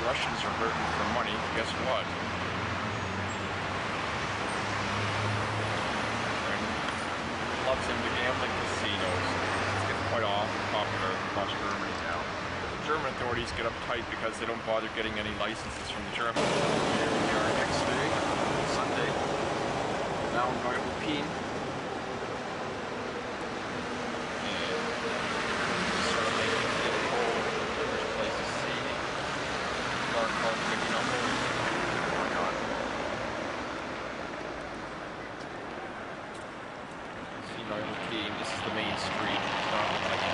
Russians are hurting for money. Guess what? Loves into gambling casinos. It's getting quite popular across Germany now. The German authorities get uptight because they don't bother getting any licenses from the Germans. Here we are next day, Sunday. Now in Neuruppin. And sort of making it feel cold. There's places to see. Car called picking up. Oh my god. Neuruppin. This is the main street. It's not like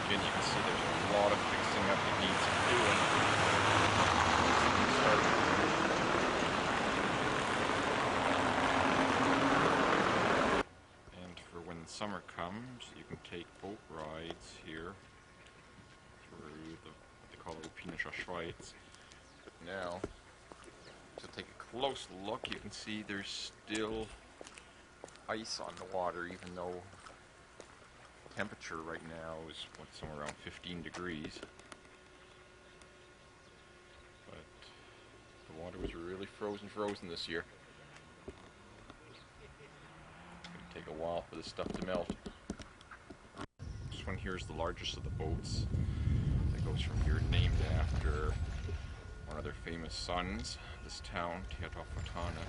again, you can see there's a lot of fixing up that needs doing. And for when summer comes, you can take boat rides here through what they call the Alpinische Schweiz. But now, to take a close look, you can see there's still ice on the water, even though temperature right now is somewhere around 15 degrees. But the water was really frozen this year. It's going to take a while for this stuff to melt. This one here is the largest of the boats that goes from here, named after one of their famous sons, this town, Fontana,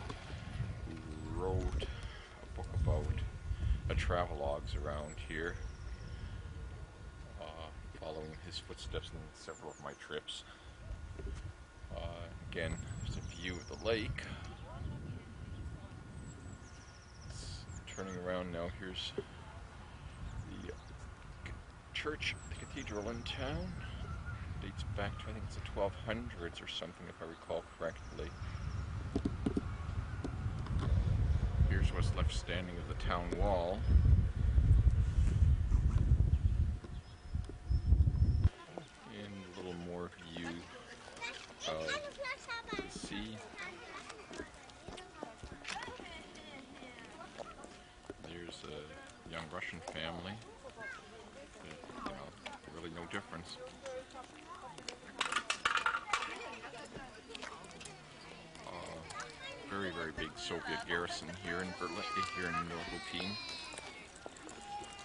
who wrote a book about travelogues around here, following his footsteps in several of my trips. Again, there's a view of the lake. Turning around now, here's the church, the cathedral in town. Dates back to, I think it's the 1200s or something, if I recall correctly. Here's what's left standing of the town wall. And a little more view of the sea. There's a young Russian family. You know, really no difference. Very, very big Soviet garrison here in Berlin, here in Neuruppin.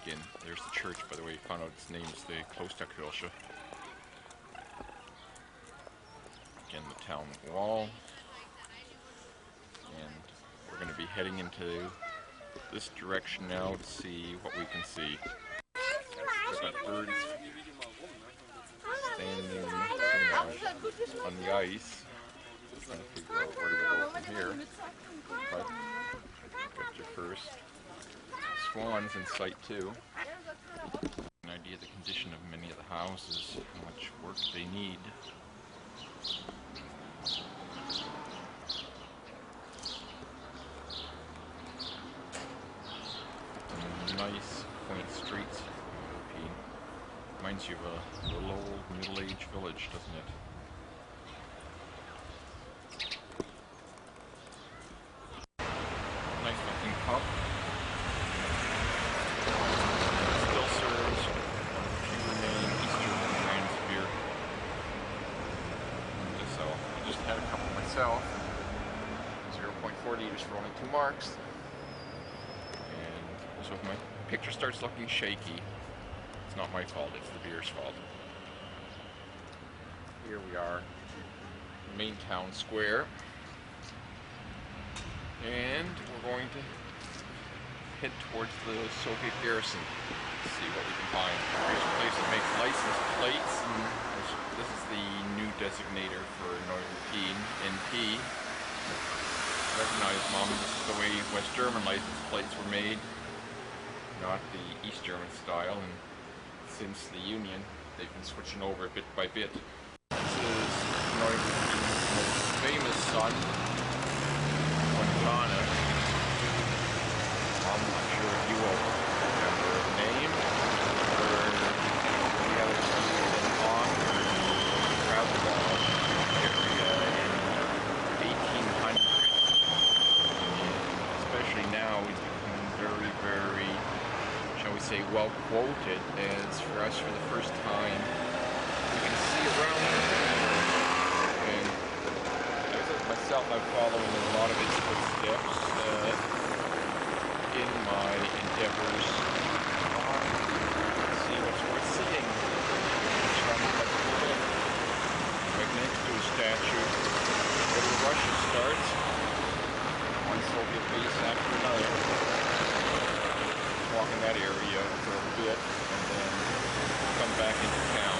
Again, there's the church, by the way. You found out its name is the Klosterkirche. Again, the town wall. And we're going to be heading into this direction now to see what we can see. We've got birds standing on the ice. Trying to figure out where to go from here. But got your first swans in sight too. An idea of the condition of many of the houses, how much work they need. Nice, quaint streets. Reminds you of a little old middle-aged village, doesn't it? Nice looking pub. Still serves one of the few remaining East German brands of beer. So I just had a couple myself. 0.4 liters for only 2 marks. And so if my picture starts looking shaky, it's not my fault, it's the beer's fault. Here we are, main town square. And we're going to head towards the Soviet garrison to see what we can find. Here's a place that makes license plates, and this is the new designator for Neuruppin, NP. Recognize, Mom, this is the way West German license plates were made, not the East German style, and since the Union, they've been switching over bit by bit. This is Neuruppin's most famous son, Fontana. I'm not sure if you will remember his name, or the other on traveled area in 1800. Especially now, he's become very, very, shall we say, well quoted, as for us for the first time we can see around while, I'm following a lot of its footsteps in my endeavors to see what's worth seeing. Right next to a statue where the Russia starts, one Soviet base after another. Walk in that area for a bit and then come back into town.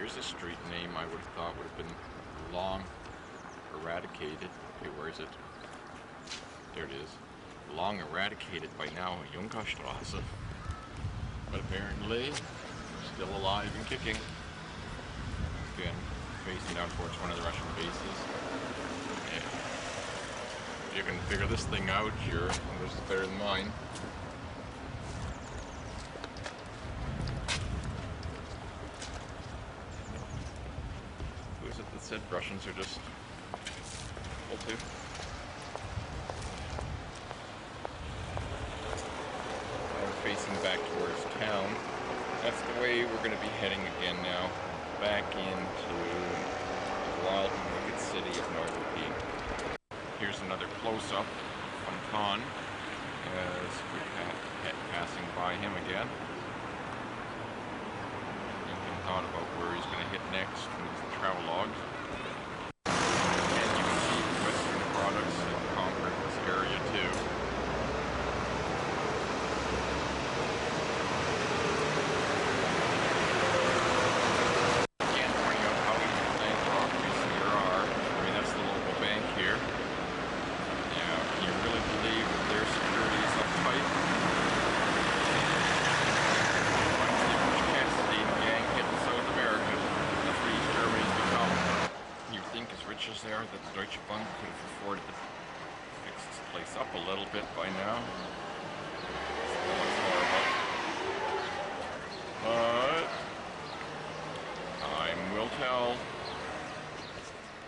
A street name I would have thought would have been long eradicated. Okay, where is it? There it is. Long eradicated by now, Junkerstraße. But apparently, still alive and kicking. Again, facing down towards one of the Russian bases. Yeah. If you can figure this thing out, your English is better than mine. Said Russians are just full too. I'm facing back towards town. That's the way we're going to be heading again now, back into the wild and wicked city of Neuruppin. Here's another close-up on Khan as we're passing by him again. Thinking thought about where he's going to hit next in his travel logs. Area too. Again, pointing out how easy bank robberies there are. I mean, that's the local bank here. Yeah, can you really believe that their security is uptight? Cassidy and the gang hit South America. That's what East Germany's become. You'd think as rich as they are that the Deutsche Bank could have afforded to fix this place up a little bit by now. Still looks horrible. But time will tell.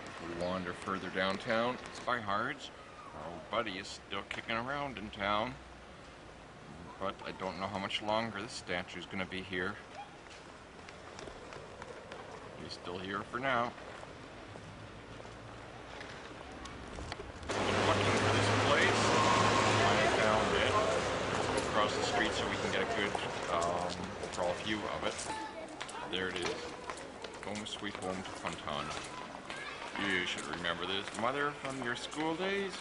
If we wander further downtown, Spyhards, our old buddy, is still kicking around in town. But I don't know how much longer this statue is going to be here. He's still here for now. Across the street so we can get a good overall view of it. There it is. Home sweet home to Fontana. You should remember this, mother, from your school days.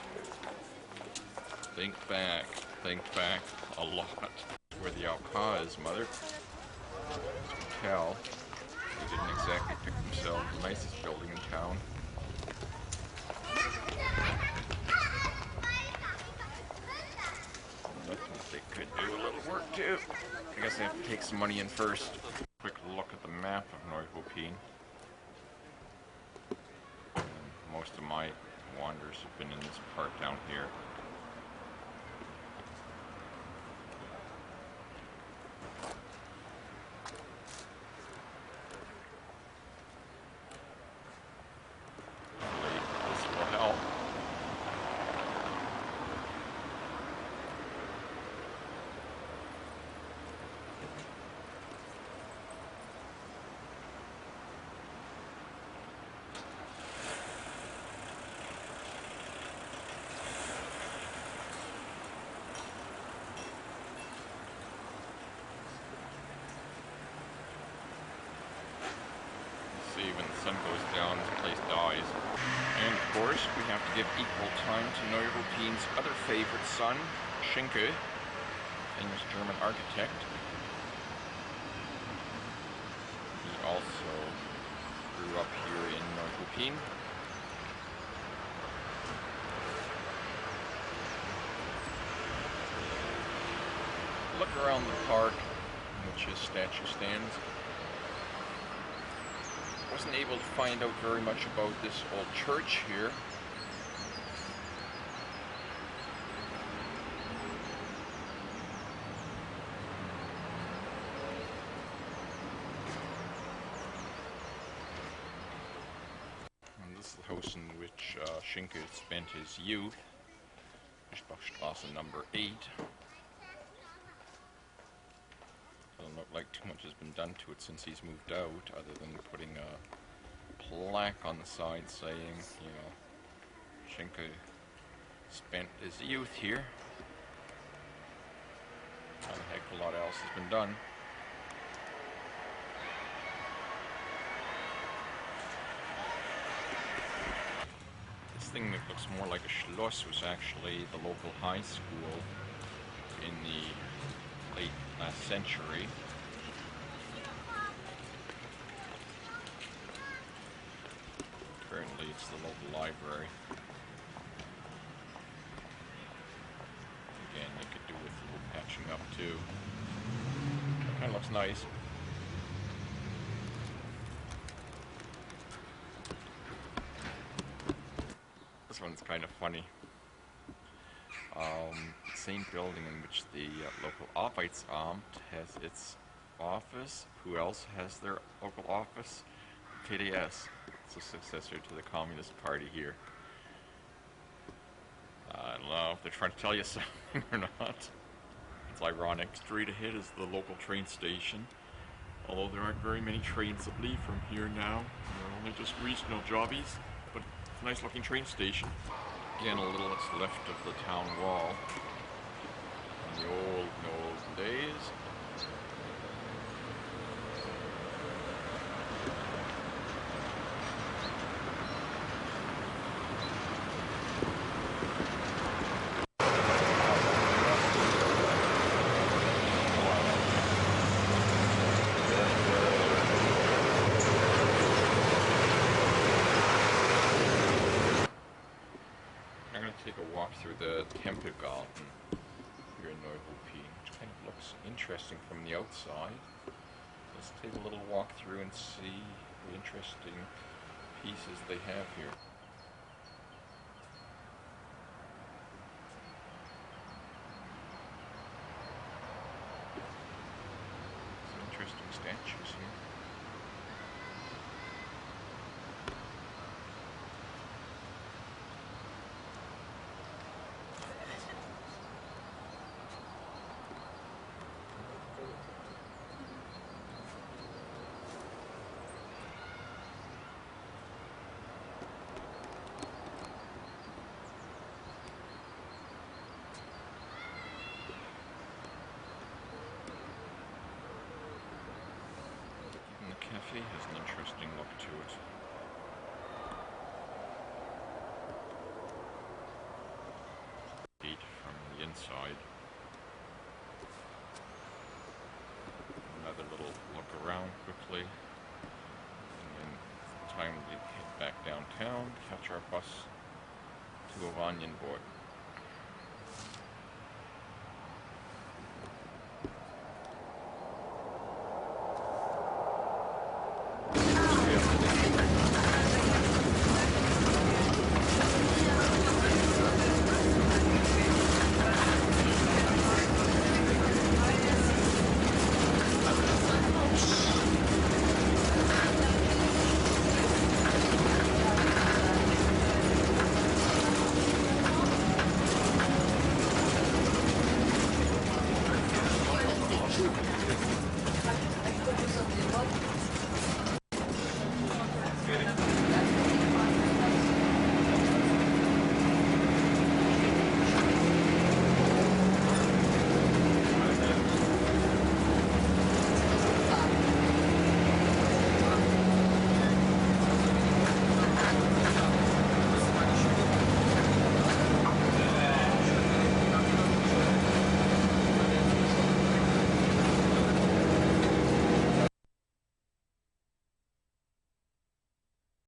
Think back a lot. Where the Alcaa is, mother. As you can tell, he didn't exactly pick himself the nicest building in town. They could do a little work too. I guess I have to take some money in first. Quick look at the map of Neuruppin. Most of my wanders have been in this part down here. This will help. When the sun goes down, this place dies. And of course, we have to give equal time to Neuruppin's other favorite son, Schinke, famous German architect. He also grew up here in Neuruppin. look around the park, which his statue stands. Wasn't able to find out very much about this old church here. And this is the house in which Schinke spent his youth. Straße number 8. Doesn't look like too much has been done to it since he's moved out, other than putting a plaque on the side saying, you know, Schinke spent his youth here. Not a heck of a lot else has been done. This thing that looks more like a schloss was actually the local high school in the late last century. Currently it's the local library. Again, they could do with a little patching up too. Kind of looks nice. This one's kind of funny. Same building in which the local Arbeitsamt has its office. Who else has their local office? PDS. It's a successor to the Communist Party here. I don't know if they're trying to tell you something or not. It's ironic. Straight ahead is the local train station. Although there aren't very many trains that leave from here now. They're only just regional jobbies. But it's a nice looking train station. Again, a little that's left of the town wall. In the olden days. I'm going to take a walk through the Tempelgarten here in Neuruppin, which kind of looks interesting from the outside. Let's take a little walk through and see the interesting pieces they have here. Some interesting statues here. Cafe has an interesting look to it. Gate from the inside. Another little look around quickly. And then time to head back downtown, catch our bus to Oranienburg.